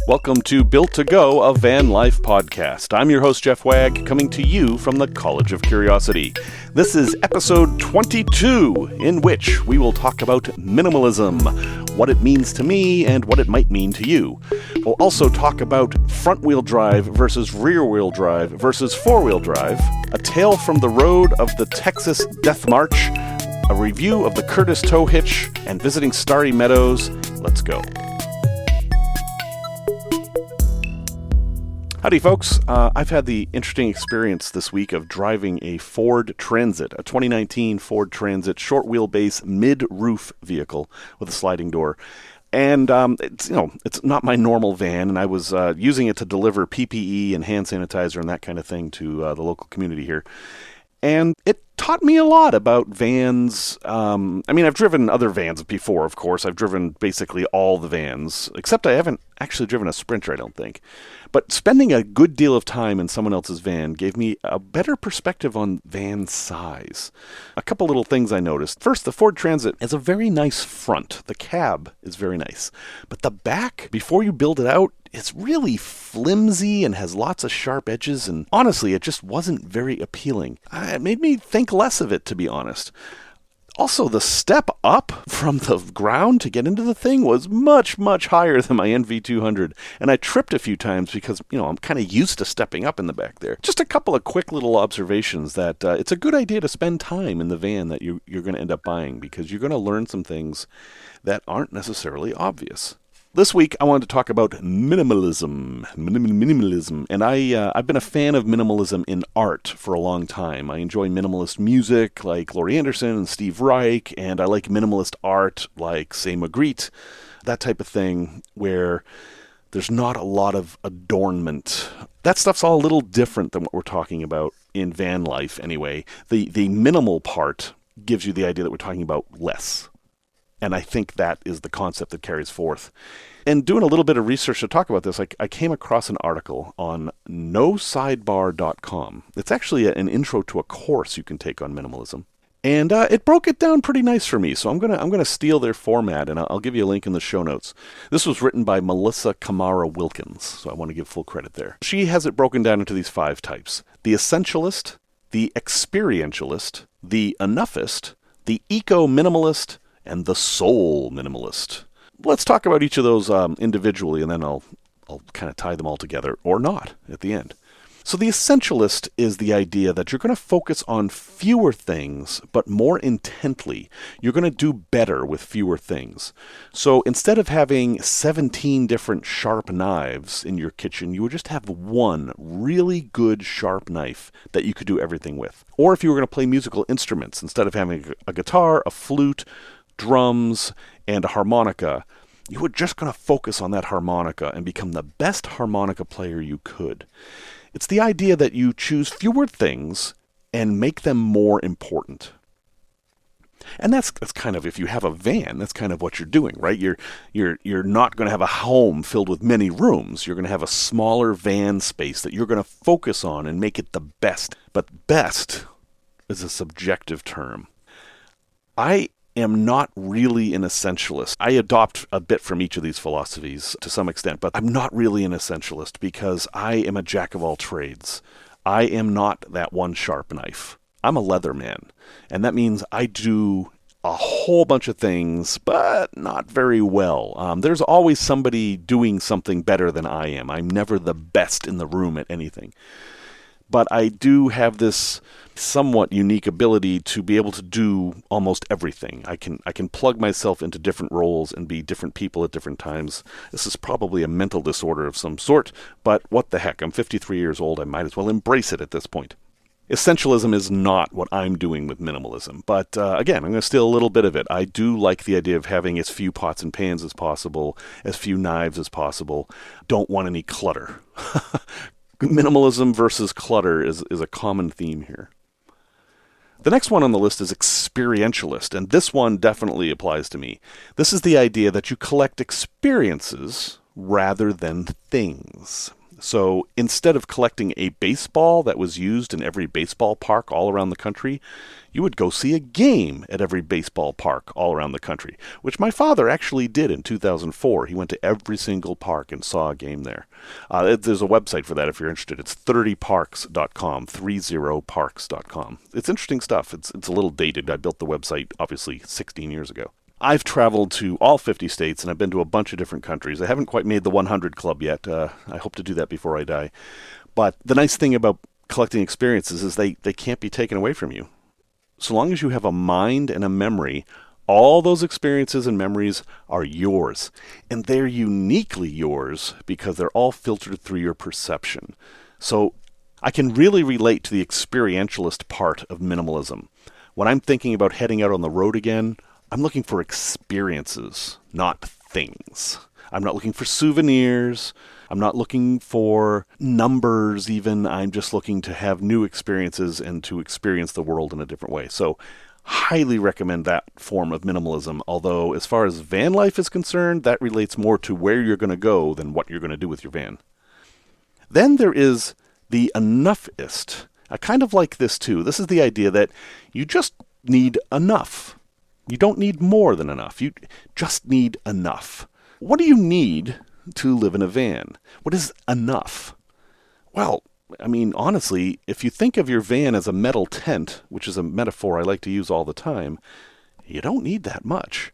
Welcome to Built to Go, a van life podcast. I'm your host, Jeff Wagg, coming to you from the College of Curiosity. This is episode 22, in which we will talk about minimalism, what it means to me and what it might mean to you. We'll also talk about front-wheel drive versus rear-wheel drive versus four-wheel drive, a tale from the road of the Texas Death March, a review of the Curtis Tow Hitch, and visiting Starry Meadows. Let's go. Howdy, folks. I've had the interesting experience this week of driving a Ford Transit, a 2019 Ford Transit short wheelbase mid-roof vehicle with a sliding door. And it's not my normal van, and I was using it to deliver PPE and hand sanitizer and that kind of thing to the local community here. And it taught me a lot about vans. I've driven other vans before, of course. I've driven basically all the vans, except I haven't actually driven a Sprinter, I don't think. But spending a good deal of time in someone else's van gave me a better perspective on van size. A couple little things I noticed. First, the Ford Transit has a very nice front. The cab is very nice. But the back, before you build it out, it's really flimsy and has lots of sharp edges, and honestly, it just wasn't very appealing. It made me think less of it, to be honest. Also, the step up from the ground to get into the thing was much, much higher than my NV200, and I tripped a few times because, I'm kind of used to stepping up in the back there. Just a couple of quick little observations that it's a good idea to spend time in the van that you're going to end up buying, because you're going to learn some things that aren't necessarily obvious. This week, I wanted to talk about minimalism, and I've been a fan of minimalism in art for a long time. I enjoy minimalist music like Laurie Anderson and Steve Reich, and I like minimalist art like, say, Magritte, that type of thing, where there's not a lot of adornment. That stuff's all a little different than what we're talking about in van life anyway. The minimal part gives you the idea that we're talking about less. And I think that is the concept that carries forth. And doing a little bit of research to talk about this, I came across an article on nosidebar.com. It's actually an intro to a course you can take on minimalism. And it broke it down pretty nice for me, so I'm gonna steal their format, and I'll give you a link in the show notes. This was written by Melissa Kamara Wilkins, so I want to give full credit there. She has it broken down into these 5 types: the essentialist, the experientialist, the enoughist, the eco-minimalist, and the soul minimalist. Let's talk about each of those individually, and then I'll kind of tie them all together, or not, at the end. So the essentialist is the idea that you're going to focus on fewer things, but more intently. You're going to do better with fewer things. So instead of having 17 different sharp knives in your kitchen, you would just have one really good sharp knife that you could do everything with. Or if you were going to play musical instruments, instead of having a guitar, a flute, drums, and a harmonica, you were just going to focus on that harmonica and become the best harmonica player you could. It's the idea that you choose fewer things and make them more important. And that's kind of, if you have a van, that's kind of what you're doing, right? You're not going to have a home filled with many rooms. You're going to have a smaller van space that you're going to focus on and make it the best. But best is a subjective term. I am not really an essentialist. I adopt a bit from each of these philosophies to some extent, but I'm not really an essentialist because I am a jack of all trades. I am not that one sharp knife. I'm a leather man, and that means I do a whole bunch of things, but not very well. There's always somebody doing something better than I am. I'm never the best in the room at anything. But I do have this somewhat unique ability to be able to do almost everything. I can plug myself into different roles and be different people at different times. This is probably a mental disorder of some sort, but what the heck? I'm 53 years old. I might as well embrace it at this point. Essentialism is not what I'm doing with minimalism, but again, I'm going to steal a little bit of it. I do like the idea of having as few pots and pans as possible, as few knives as possible. Don't want any clutter. Minimalism versus clutter is a common theme here. The next one on the list is experientialist, and this one definitely applies to me. This is the idea that you collect experiences rather than things. So instead of collecting a baseball that was used in every baseball park all around the country, you would go see a game at every baseball park all around the country, which my father actually did in 2004. He went to every single park and saw a game there. There's a website for that if you're interested. It's 30parks.com, 30parks.com. It's interesting stuff. It's a little dated. I built the website, obviously, 16 years ago. I've traveled to all 50 states, and I've been to a bunch of different countries. I haven't quite made the 100 club yet. I hope to do that before I die. But the nice thing about collecting experiences is they can't be taken away from you. So long as you have a mind and a memory, all those experiences and memories are yours. And they're uniquely yours because they're all filtered through your perception. So I can really relate to the experientialist part of minimalism. When I'm thinking about heading out on the road again, I'm looking for experiences, not things. I'm not looking for souvenirs. I'm not looking for numbers even. I'm just looking to have new experiences and to experience the world in a different way. So highly recommend that form of minimalism. Although as far as van life is concerned, that relates more to where you're going to go than what you're going to do with your van. Then there is the enoughist. I kind of like this too. This is the idea that you just need enough. You don't need more than enough. You just need enough. What do you need to live in a van? What is enough? Well, I mean, honestly, if you think of your van as a metal tent, which is a metaphor I like to use all the time, you don't need that much.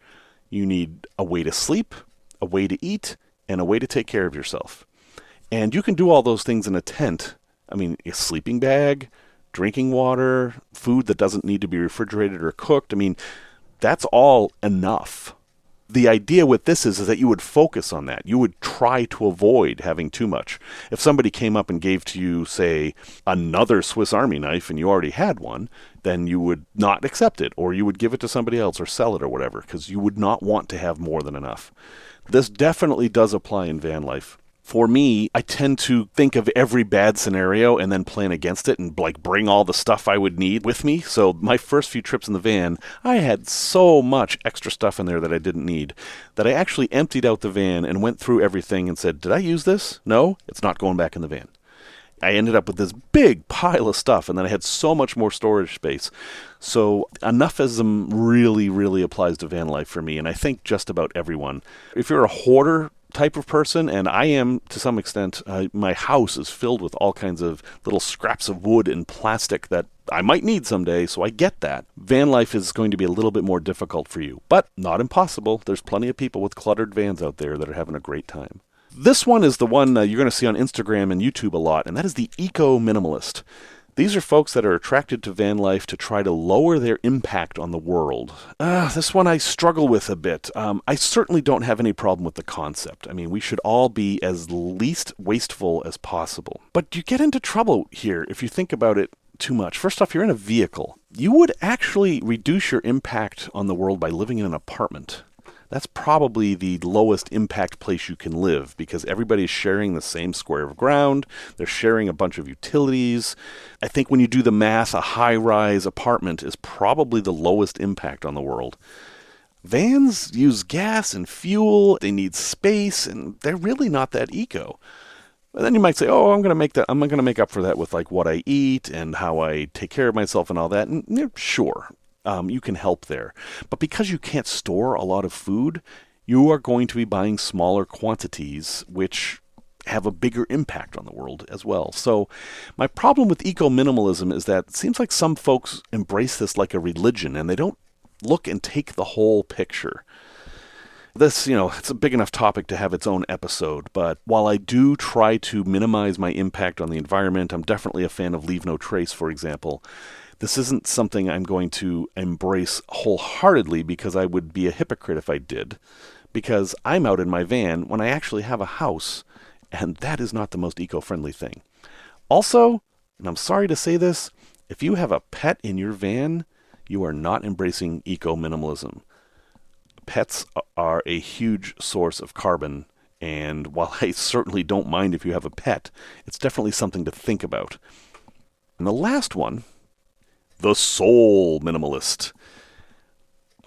You need a way to sleep, a way to eat, and a way to take care of yourself. And you can do all those things in a tent. I mean, a sleeping bag, drinking water, food that doesn't need to be refrigerated or cooked. I mean, that's all enough. The idea with this is that you would focus on that. You would try to avoid having too much. If somebody came up and gave to you, say, another Swiss Army knife and you already had one, then you would not accept it, or you would give it to somebody else or sell it or whatever, because you would not want to have more than enough. This definitely does apply in van life. For me, I tend to think of every bad scenario and then plan against it and bring all the stuff I would need with me. So my first few trips in the van, I had so much extra stuff in there that I didn't need that I actually emptied out the van and went through everything and said, did I use this? No, it's not going back in the van. I ended up with this big pile of stuff, and then I had so much more storage space. So enoughism really, really applies to van life for me, and I think just about everyone. If you're a hoarder type of person, and I am to some extent, my house is filled with all kinds of little scraps of wood and plastic that I might need someday, so I get that. Van life is going to be a little bit more difficult for you, but not impossible. There's plenty of people with cluttered vans out there that are having a great time. This one is the one you're going to see on Instagram and YouTube a lot, and that is the eco-minimalist. These are folks that are attracted to van life to try to lower their impact on the world. This one I struggle with a bit. I certainly don't have any problem with the concept. I mean, we should all be as least wasteful as possible. But you get into trouble here if you think about it too much. First off, you're in a vehicle. You would actually reduce your impact on the world by living in an apartment. That's probably the lowest impact place you can live because everybody's sharing the same square of ground. They're sharing a bunch of utilities. I think when you do the math, a high-rise apartment is probably the lowest impact on the world. Vans use gas and fuel. They need space, and they're really not that eco. And then you might say, "Oh, I'm going to make up for that with what I eat and how I take care of myself and all that." And yeah, sure. You can help there. But because you can't store a lot of food, you are going to be buying smaller quantities, which have a bigger impact on the world as well. So my problem with eco-minimalism is that it seems like some folks embrace this like a religion, and they don't look and take the whole picture. This, it's a big enough topic to have its own episode, but while I do try to minimize my impact on the environment, I'm definitely a fan of Leave No Trace, for example. This isn't something I'm going to embrace wholeheartedly because I would be a hypocrite if I did, because I'm out in my van when I actually have a house, and that is not the most eco-friendly thing. Also, and I'm sorry to say this, if you have a pet in your van, you are not embracing eco-minimalism. Pets are a huge source of carbon, and while I certainly don't mind if you have a pet, it's definitely something to think about. And the last one, the soul minimalist.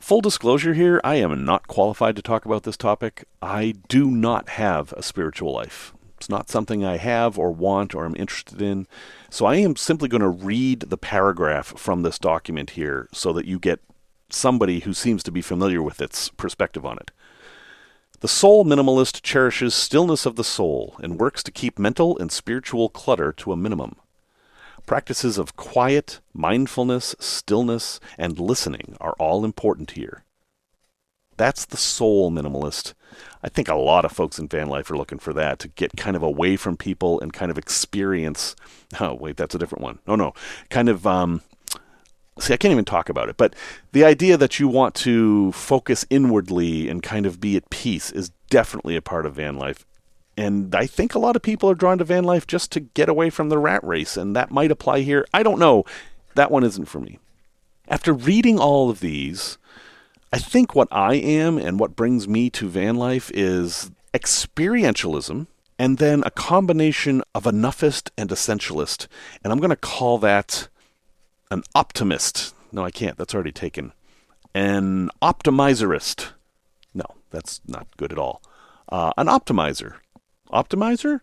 Full disclosure here, I am not qualified to talk about this topic. I do not have a spiritual life. It's not something I have or want or am interested in. So I am simply going to read the paragraph from this document here so that you get somebody who seems to be familiar with its perspective on it. The soul minimalist cherishes stillness of the soul and works to keep mental and spiritual clutter to a minimum. Practices of quiet, mindfulness, stillness, and listening are all important here. That's the soul minimalist. I think a lot of folks in van life are looking for that, to get kind of away from people and kind of experience. Oh, wait, that's a different one. No. Kind of, see, I can't even talk about it. But the idea that you want to focus inwardly and kind of be at peace is definitely a part of van life. And I think a lot of people are drawn to van life just to get away from the rat race, and that might apply here. I don't know. That one isn't for me. After reading all of these, I think what I am and what brings me to van life is experientialism, and then a combination of a enoughist and essentialist. And I'm going to call that an optimist. No, I can't. That's already taken. An optimizerist. No, that's not good at all. An optimizer. Optimizer?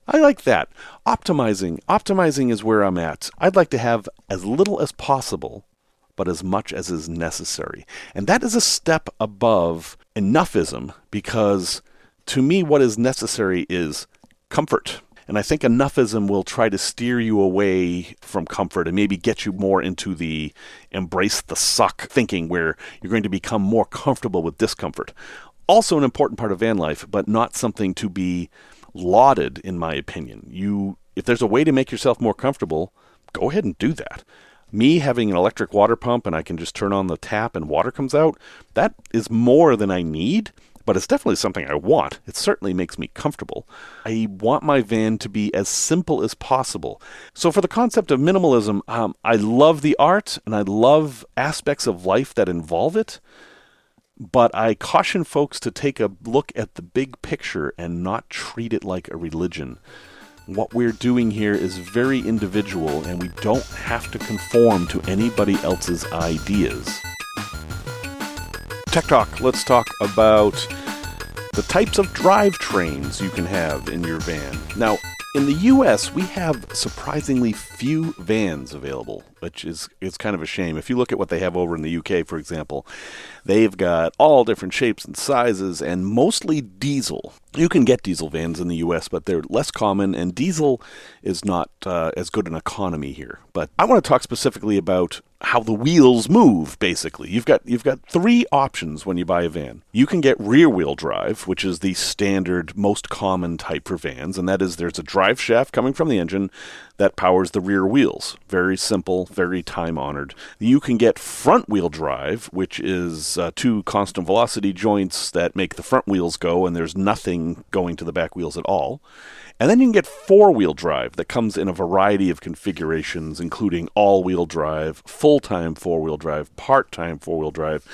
I like that. Optimizing is where I'm at. I'd like to have as little as possible, but as much as is necessary. And that is a step above enoughism, because to me what is necessary is comfort. And I think enoughism will try to steer you away from comfort and maybe get you more into the embrace the suck thinking, where you're going to become more comfortable with discomfort. Also an important part of van life, but not something to be lauded, in my opinion. If there's a way to make yourself more comfortable, go ahead and do that. Me having an electric water pump and I can just turn on the tap and water comes out, that is more than I need, but it's definitely something I want. It certainly makes me comfortable. I want my van to be as simple as possible. So for the concept of minimalism, I love the art and I love aspects of life that involve it, but I caution folks to take a look at the big picture and not treat it like a religion. What we're doing here is very individual, and we don't have to conform to anybody else's ideas. Tech Talk, let's talk about the types of drivetrains you can have in your van. Now, in the U.S., we have surprisingly few vans available, which is kind of a shame. If you look at what they have over in the U.K., for example, they've got all different shapes and sizes and mostly diesel. You can get diesel vans in the U.S., but they're less common, and diesel is not as good an economy here. But I want to talk specifically about how the wheels move, basically. You've got three options when you buy a van. You can get rear-wheel drive, which is the standard, most common type for vans, and that is there's a drive shaft coming from the engine that powers the rear wheels. Very simple, very time-honored. You can get front-wheel drive, which is two constant velocity joints that make the front wheels go, and there's nothing going to the back wheels at all. And then you can get four-wheel drive that comes in a variety of configurations, including all-wheel drive, full-time four-wheel drive, part-time four-wheel drive.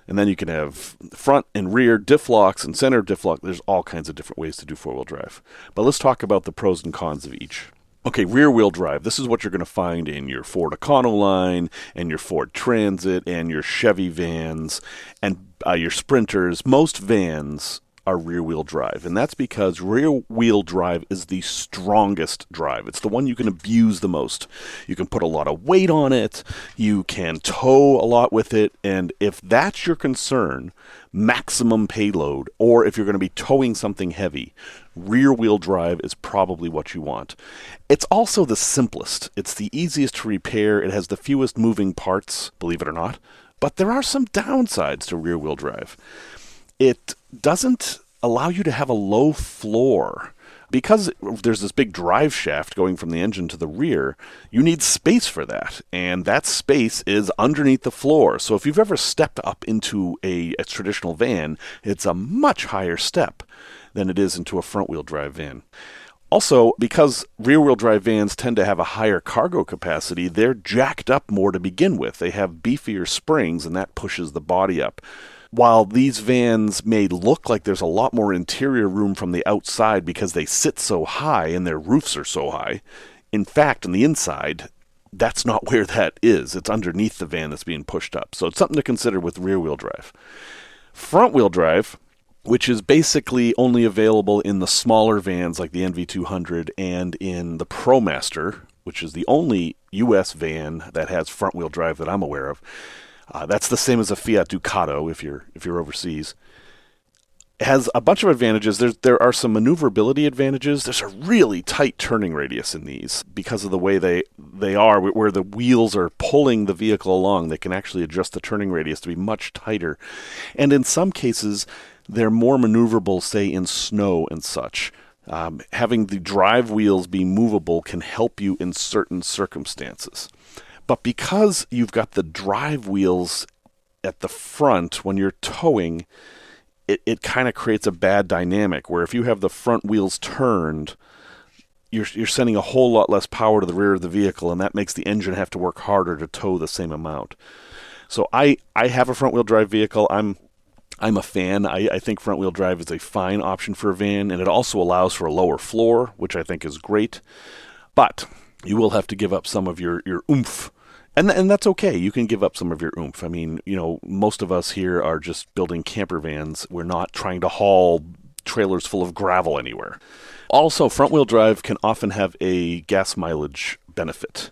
And then you can have front and rear diff locks and center diff lock. There's all kinds of different ways to do four-wheel drive. But let's talk about the pros and cons of each. Okay, rear-wheel drive. This is what you're going to find in your Ford Econoline and your Ford Transit and your Chevy vans and your Sprinters. Most vans are rear-wheel drive, and that's because rear-wheel drive is the strongest drive. It's the one you can abuse the most. You can put a lot of weight on it, you can tow a lot with it, and if that's your concern, maximum payload, or if you're going to be towing something heavy, rear-wheel drive is probably what you want. It's also the simplest. It's the easiest to repair. It has the fewest moving parts, believe it or not, but there are some downsides to rear-wheel drive. It doesn't allow you to have a low floor. Because there's this big drive shaft going from the engine to the rear, you need space for that. And that space is underneath the floor. So if you've ever stepped up into a traditional van, it's a much higher step than it is into a front-wheel drive van. Also, because rear-wheel drive vans tend to have a higher cargo capacity, they're jacked up more to begin with. They have beefier springs, and that pushes the body up. While these vans may look like there's a lot more interior room from the outside because they sit so high and their roofs are so high, in fact, on the inside, that's not where that is. It's underneath the van that's being pushed up. So it's something to consider with rear-wheel drive. Front-wheel drive, which is basically only available in the smaller vans like the NV200 and in the ProMaster, which is the only U.S. van that has front-wheel drive that I'm aware of. That's the same as a Fiat Ducato if you're overseas. It has a bunch of advantages. There are some maneuverability advantages. There's a really tight turning radius in these because of the way they are, where the wheels are pulling the vehicle along. They can actually adjust the turning radius to be much tighter. And in some cases, they're more maneuverable, say, in snow and such. Having the drive wheels be movable can help you in certain circumstances. But because you've got the drive wheels at the front when you're towing, it kind of creates a bad dynamic where if you have the front wheels turned, you're sending a whole lot less power to the rear of the vehicle, and that makes the engine have to work harder to tow the same amount. So I have a front wheel drive vehicle. I'm a fan. I think front wheel drive is a fine option for a van, and it also allows for a lower floor, which I think is great. But you will have to give up some of your oomph. And that's okay. You can give up some of your oomph. I mean, most of us here are just building camper vans. We're not trying to haul trailers full of gravel anywhere. Also, front-wheel drive can often have a gas mileage benefit.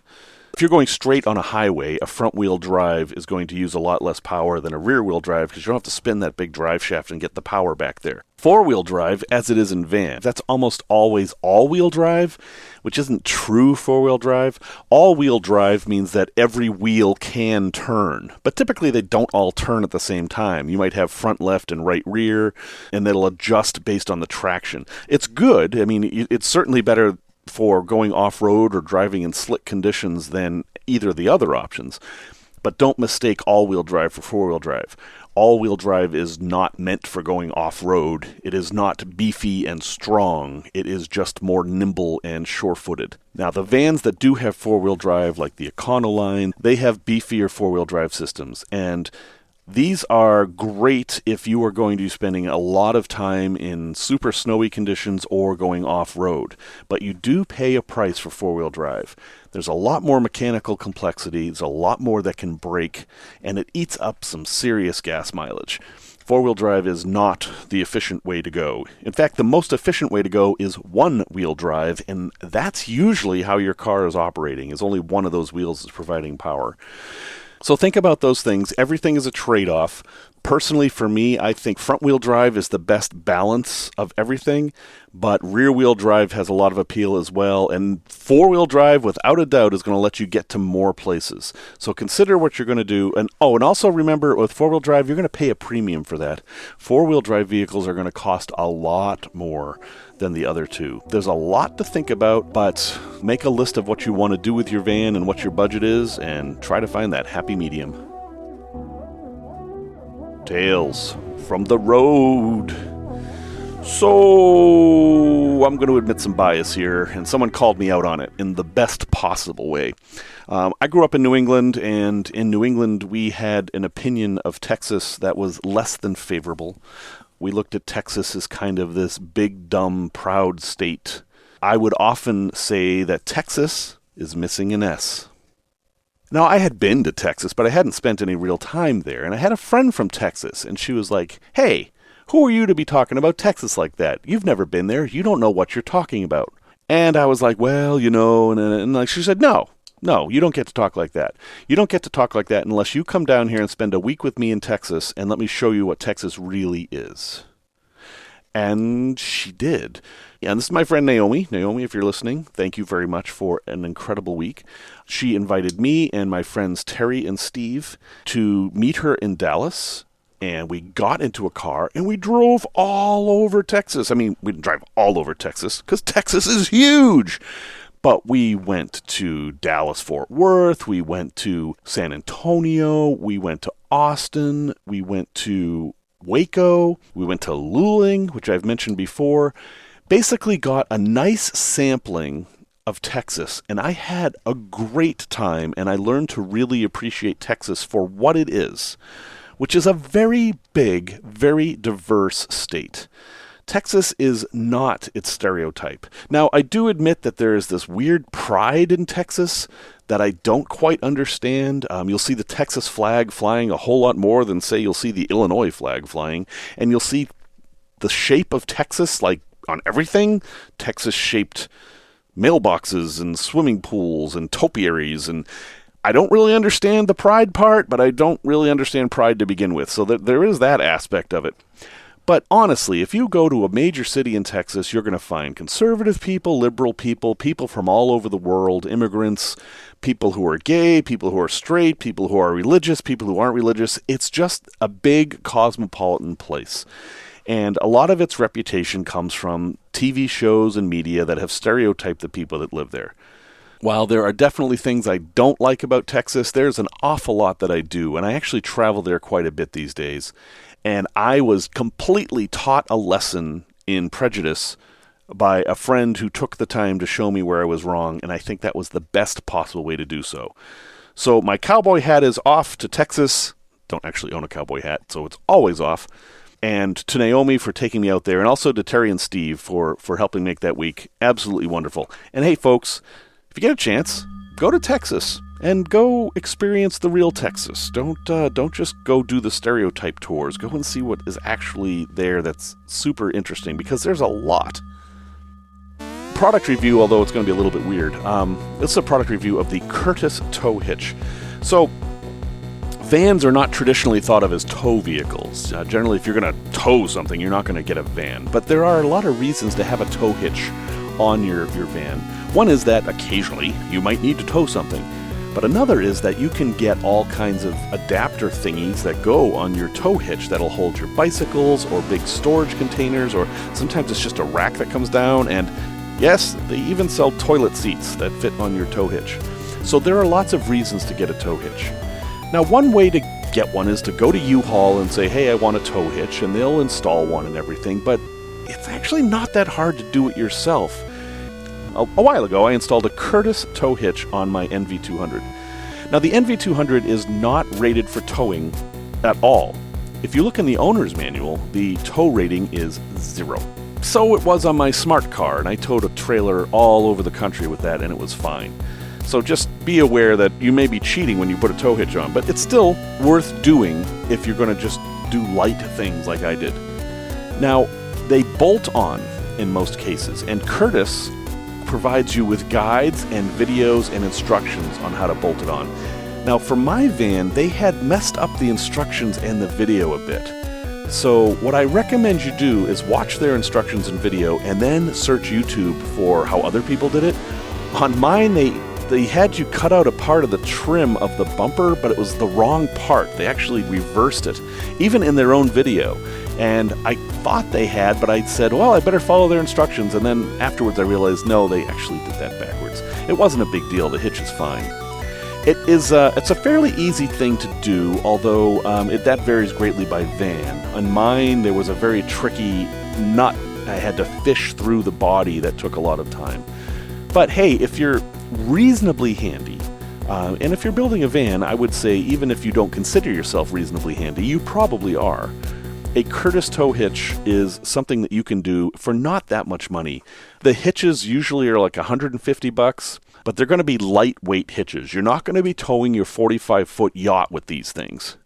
If you're going straight on a highway, a front-wheel drive is going to use a lot less power than a rear-wheel drive because you don't have to spin that big drive shaft and get the power back there. Four-wheel drive, as it is in vans, that's almost always all-wheel drive, which isn't true four-wheel drive. All-wheel drive means that every wheel can turn, but typically they don't all turn at the same time. You might have front left and right rear, and that'll adjust based on the traction. It's good. I mean, it's certainly better for going off-road or driving in slick conditions than either of the other options. But don't mistake all-wheel drive for four-wheel drive. All-wheel drive is not meant for going off-road. It is not beefy and strong. It is just more nimble and sure-footed. Now, the vans that do have four-wheel drive, like the Econoline, they have beefier four-wheel drive systems, and these are great if you are going to be spending a lot of time in super snowy conditions or going off-road. But you do pay a price for four-wheel drive. There's a lot more mechanical complexity, there's a lot more that can break, and it eats up some serious gas mileage. Four-wheel drive is not the efficient way to go. In fact, the most efficient way to go is one-wheel drive, and that's usually how your car is operating, is only one of those wheels is providing power. So think about those things. Everything is a trade-off. Personally, for me, I think front-wheel drive is the best balance of everything, but rear-wheel drive has a lot of appeal as well, and four-wheel drive, without a doubt, is going to let you get to more places. So consider what you're going to do. And also remember, with four-wheel drive, you're going to pay a premium for that. Four-wheel drive vehicles are going to cost a lot more than the other two. There's a lot to think about, but make a list of what you want to do with your van and what your budget is, and try to find that happy medium. Tales from the road. So, I'm going to admit some bias here, and someone called me out on it in the best possible way. I grew up in New England, and in New England we had an opinion of Texas that was less than favorable. We looked at Texas as kind of this big, dumb, proud state. I would often say that Texas is missing an S. Now, I had been to Texas, but I hadn't spent any real time there, and I had a friend from Texas, and she was like, "Hey, who are you to be talking about Texas like that? You've never been there. You don't know what you're talking about." And I was like, "Well, and like she said, No, you don't get to talk like that. You don't get to talk like that unless you come down here and spend a week with me in Texas and let me show you what Texas really is." And she did. And this is my friend Naomi. Naomi, if you're listening, thank you very much for an incredible week. She invited me and my friends Terry and Steve to meet her in Dallas. And we got into a car and we drove all over Texas. I mean, we didn't drive all over Texas because Texas is huge. But we went to Dallas-Fort Worth, we went to San Antonio, we went to Austin, we went to Waco, we went to Luling, which I've mentioned before. Basically got a nice sampling of Texas, and I had a great time, and I learned to really appreciate Texas for what it is, which is a very big, very diverse state. Texas is not its stereotype. Now, I do admit that there is this weird pride in Texas that I don't quite understand. You'll see the Texas flag flying a whole lot more than, say, you'll see the Illinois flag flying, and you'll see the shape of Texas, like on everything. Texas-shaped mailboxes and swimming pools and topiaries, and I don't really understand the pride part, but I don't really understand pride to begin with. So there is that aspect of it. But honestly, if you go to a major city in Texas, you're going to find conservative people, liberal people, people from all over the world, immigrants, people who are gay, people who are straight, people who are religious, people who aren't religious. It's just a big cosmopolitan place. And a lot of its reputation comes from TV shows and media that have stereotyped the people that live there. While there are definitely things I don't like about Texas, there's an awful lot that I do, and I actually travel there quite a bit these days. And I was completely taught a lesson in prejudice by a friend who took the time to show me where I was wrong, and I think that was the best possible way to do so. So my cowboy hat is off to Texas. Don't actually own a cowboy hat, so it's always off. And to Naomi for taking me out there, and also to Terry and Steve for helping make that week absolutely wonderful. And hey, folks, if you get a chance, go to Texas and go experience the real Texas. Don't just go do the stereotype tours. Go and see what is actually there that's super interesting, because there's a lot. Product review, although it's going to be a little bit weird. This is a product review of the Curtis Tow Hitch. So, vans are not traditionally thought of as tow vehicles. Generally, if you're going to tow something, you're not going to get a van. But there are a lot of reasons to have a tow hitch on your van. One is that occasionally you might need to tow something. But another is that you can get all kinds of adapter thingies that go on your tow hitch that'll hold your bicycles or big storage containers, or sometimes it's just a rack that comes down. And yes, they even sell toilet seats that fit on your tow hitch. So there are lots of reasons to get a tow hitch. Now, one way to get one is to go to U-Haul and say, hey, I want a tow hitch, and they'll install one and everything, but it's actually not that hard to do it yourself. A while ago, I installed a Curtis Tow Hitch on my NV200. Now, the NV200 is not rated for towing at all. If you look in the owner's manual, the tow rating is 0. So it was on my smart car, and I towed a trailer all over the country with that, and it was fine. So just be aware that you may be cheating when you put a tow hitch on, but it's still worth doing if you're going to just do light things like I did. Now, they bolt on in most cases, and Curtis provides you with guides and videos and instructions on how to bolt it on. Now, for my van, they had messed up the instructions and the video a bit. So what I recommend you do is watch their instructions and video and then search YouTube for how other people did it. On mine, they had you cut out a part of the trim of the bumper, but it was the wrong part. They actually reversed it, even in their own video. And I thought they had, but I said, well, I better follow their instructions. And then afterwards I realized, no, they actually did that backwards. It wasn't a big deal. The hitch is fine. It's a fairly easy thing to do, although that varies greatly by van. On mine, there was a very tricky nut I had to fish through the body that took a lot of time. But hey, if you're reasonably handy, and if you're building a van, I would say even if you don't consider yourself reasonably handy, you probably are. A Curtis Tow Hitch is something that you can do for not that much money. The hitches usually are like $150, but they're going to be lightweight hitches. You're not going to be towing your 45-foot yacht with these things.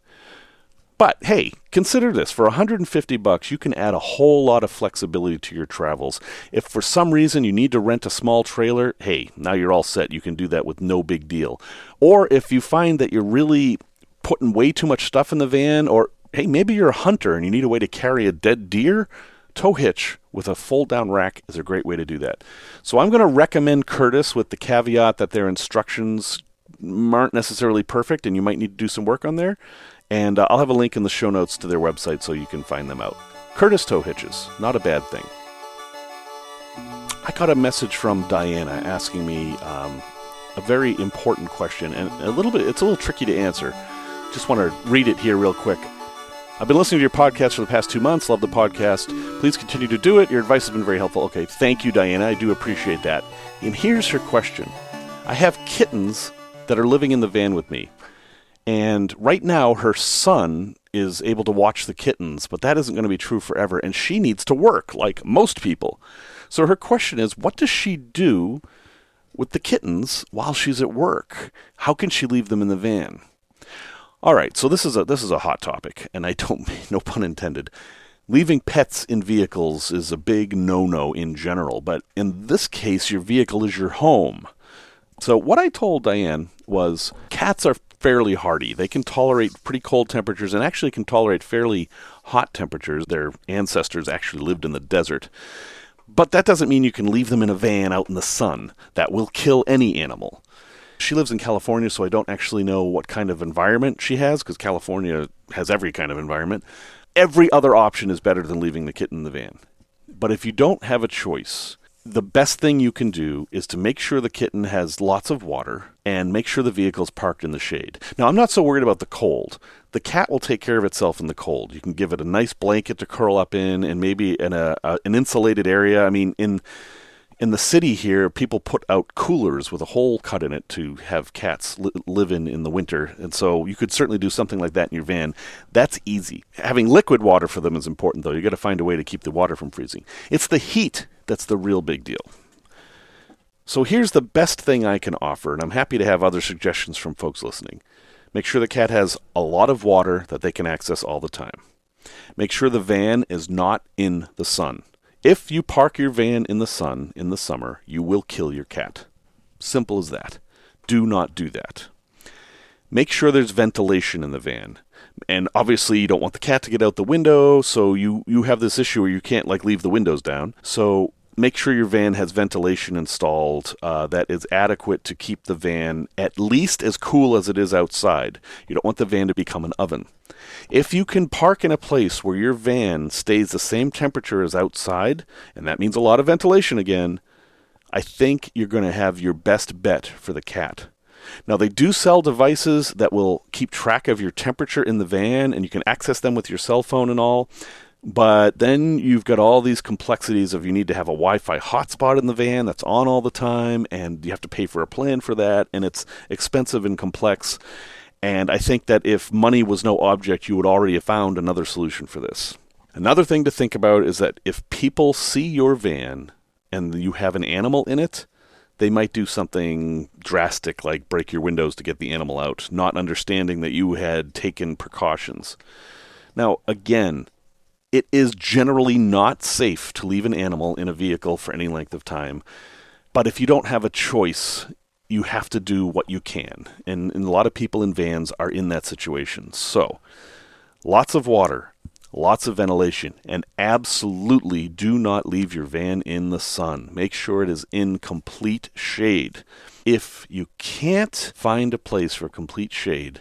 But hey, consider this. For $150, you can add a whole lot of flexibility to your travels. If for some reason you need to rent a small trailer, hey, now you're all set. You can do that with no big deal. Or if you find that you're really putting way too much stuff in the van, or hey, maybe you're a hunter and you need a way to carry a dead deer, tow hitch with a fold-down rack is a great way to do that. So I'm going to recommend Curtis with the caveat that their instructions aren't necessarily perfect and you might need to do some work on there. And I'll have a link in the show notes to their website so you can find them out. Curtis Tow Hitches, not a bad thing. I got a message from Diana asking me a very important question, and it's a little tricky to answer. Just want to read it here real quick. I've been listening to your podcast for the past 2 months. Love the podcast. Please continue to do it. Your advice has been very helpful. Okay, thank you, Diana. I do appreciate that. And here's her question. I have kittens that are living in the van with me. And right now, her son is able to watch the kittens, but that isn't going to be true forever. And she needs to work, like most people. So her question is, what does she do with the kittens while she's at work? How can she leave them in the van? All right, so this is a hot topic, and I don't, no pun intended. Leaving pets in vehicles is a big no-no in general, but in this case, your vehicle is your home. So what I told Diane was cats are fairly hardy. They can tolerate pretty cold temperatures and actually can tolerate fairly hot temperatures. Their ancestors actually lived in the desert. But that doesn't mean you can leave them in a van out in the sun. That will kill any animal. She lives in California, so I don't actually know what kind of environment she has, because California has every kind of environment. Every other option is better than leaving the kitten in the van. But if you don't have a choice, the best thing you can do is to make sure the kitten has lots of water and make sure the vehicle's parked in the shade. Now, I'm not so worried about the cold. The cat will take care of itself in the cold. You can give it a nice blanket to curl up in and maybe in an insulated area. I mean, in the city here, people put out coolers with a hole cut in it to have cats live in the winter. And so you could certainly do something like that in your van. That's easy. Having liquid water for them is important, though. You got to find a way to keep the water from freezing. It's the heat that's the real big deal. So here's the best thing I can offer, and I'm happy to have other suggestions from folks listening. Make sure the cat has a lot of water that they can access all the time. Make sure the van is not in the sun. If you park your van in the sun in the summer, you will kill your cat. Simple as that. Do not do that. Make sure there's ventilation in the van. And obviously you don't want the cat to get out the window, so you have this issue where you can't leave the windows down. So make sure your van has ventilation installed that is adequate to keep the van at least as cool as it is outside. You don't want the van to become an oven. If you can park in a place where your van stays the same temperature as outside, and that means a lot of ventilation again, I think you're going to have your best bet for the cat. Now, they do sell devices that will keep track of your temperature in the van, and you can access them with your cell phone and all. But then you've got all these complexities of you need to have a Wi-Fi hotspot in the van that's on all the time, and you have to pay for a plan for that, and it's expensive and complex. And I think that if money was no object, you would already have found another solution for this. Another thing to think about is that if people see your van and you have an animal in it, they might do something drastic like break your windows to get the animal out, not understanding that you had taken precautions. Now, again, it is generally not safe to leave an animal in a vehicle for any length of time. But if you don't have a choice, you have to do what you can. And a lot of people in vans are in that situation. So, lots of water, lots of ventilation, and absolutely do not leave your van in the sun. Make sure it is in complete shade. If you can't find a place for complete shade,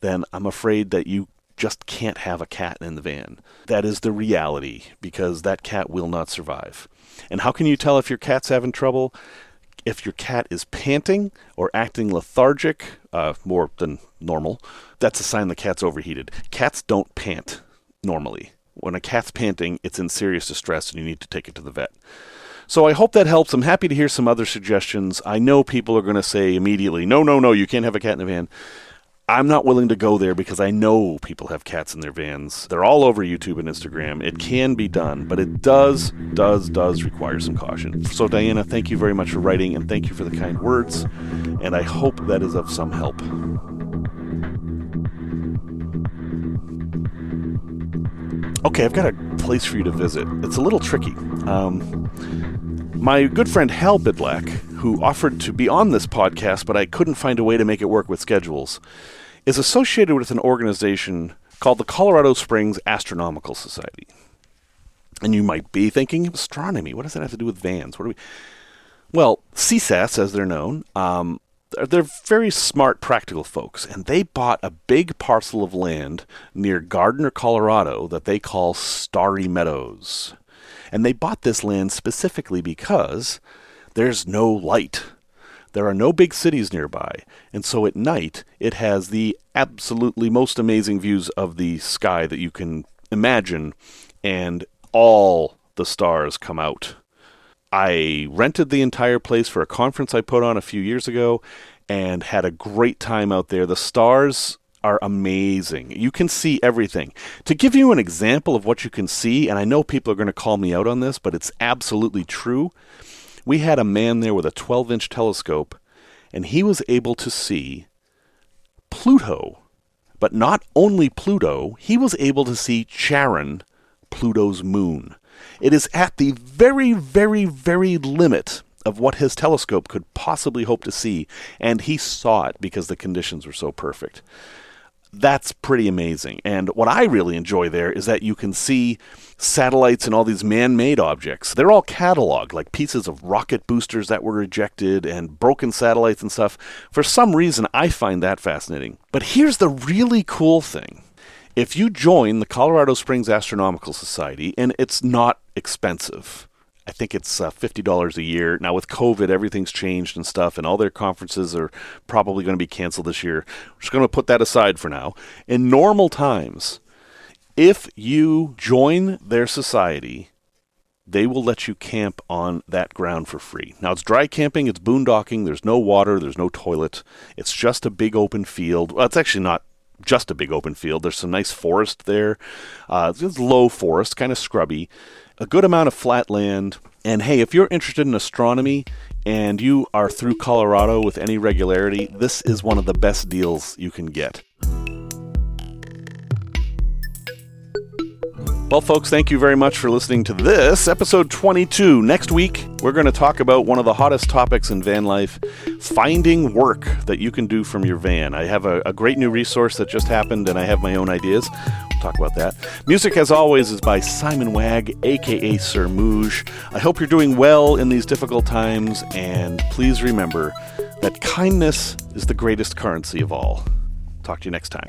then I'm afraid that you just can't have a cat in the van. That is the reality, because that cat will not survive. And how can you tell if your cat's having trouble? If your cat is panting or acting lethargic, more than normal, that's a sign the cat's overheated. Cats don't pant normally. When a cat's panting, it's in serious distress and you need to take it to the vet. So I hope that helps. I'm happy to hear some other suggestions. I know people are going to say immediately, no, you can't have a cat in a van. I'm not willing to go there because I know people have cats in their vans. They're all over YouTube and Instagram. It can be done, but it does require some caution. So Diana, thank you very much for writing, and thank you for the kind words, and I hope that is of some help. Okay, I've got a place for you to visit. It's a little tricky. My good friend Hal Bidlack, who offered to be on this podcast, but I couldn't find a way to make it work with schedules, is associated with an organization called the Colorado Springs Astronomical Society. And you might be thinking, astronomy, what does that have to do with vans? Well, CSAS, as they're known, they're very smart, practical folks, and they bought a big parcel of land near Gardner, Colorado, that they call Starry Meadows. And they bought this land specifically because there's no light. There are no big cities nearby, and so at night it has the absolutely most amazing views of the sky that you can imagine, and all the stars come out. I rented the entire place for a conference I put on a few years ago and had a great time out there. The stars are amazing. You can see everything. To give you an example of what you can see, and I know people are going to call me out on this, but it's absolutely true. We had a man there with a 12-inch telescope, and he was able to see Pluto. But not only Pluto, he was able to see Charon Pluto's moon. It is at the very, very, very limit of what his telescope could possibly hope to see, and he saw it because the conditions were so perfect. That's pretty amazing. And what I really enjoy there is that you can see satellites and all these man-made objects. They're all cataloged, like pieces of rocket boosters that were ejected and broken satellites and stuff. For some reason, I find that fascinating. But here's the really cool thing. If you join the Colorado Springs Astronomical Society, and it's not expensive, I think it's $50 a year. Now, with COVID, everything's changed and stuff, and all their conferences are probably going to be canceled this year. We're just going to put that aside for now. In normal times, if you join their society, they will let you camp on that ground for free. Now, it's dry camping, it's boondocking, there's no water, there's no toilet. It's just a big open field. Well, it's actually not just a big open field. There's some nice forest there. It's low forest, kind of scrubby. A good amount of flat land. And hey, if you're interested in astronomy and you are through Colorado with any regularity, this is one of the best deals you can get. Well, folks, thank you very much for listening to this, episode 22. Next week, we're going to talk about one of the hottest topics in van life, finding work that you can do from your van. I have a great new resource that just happened, and I have my own ideas. We'll talk about that. Music, as always, is by Simon Wagg, a.k.a. Sir Mouge. I hope you're doing well in these difficult times, and please remember that kindness is the greatest currency of all. Talk to you next time.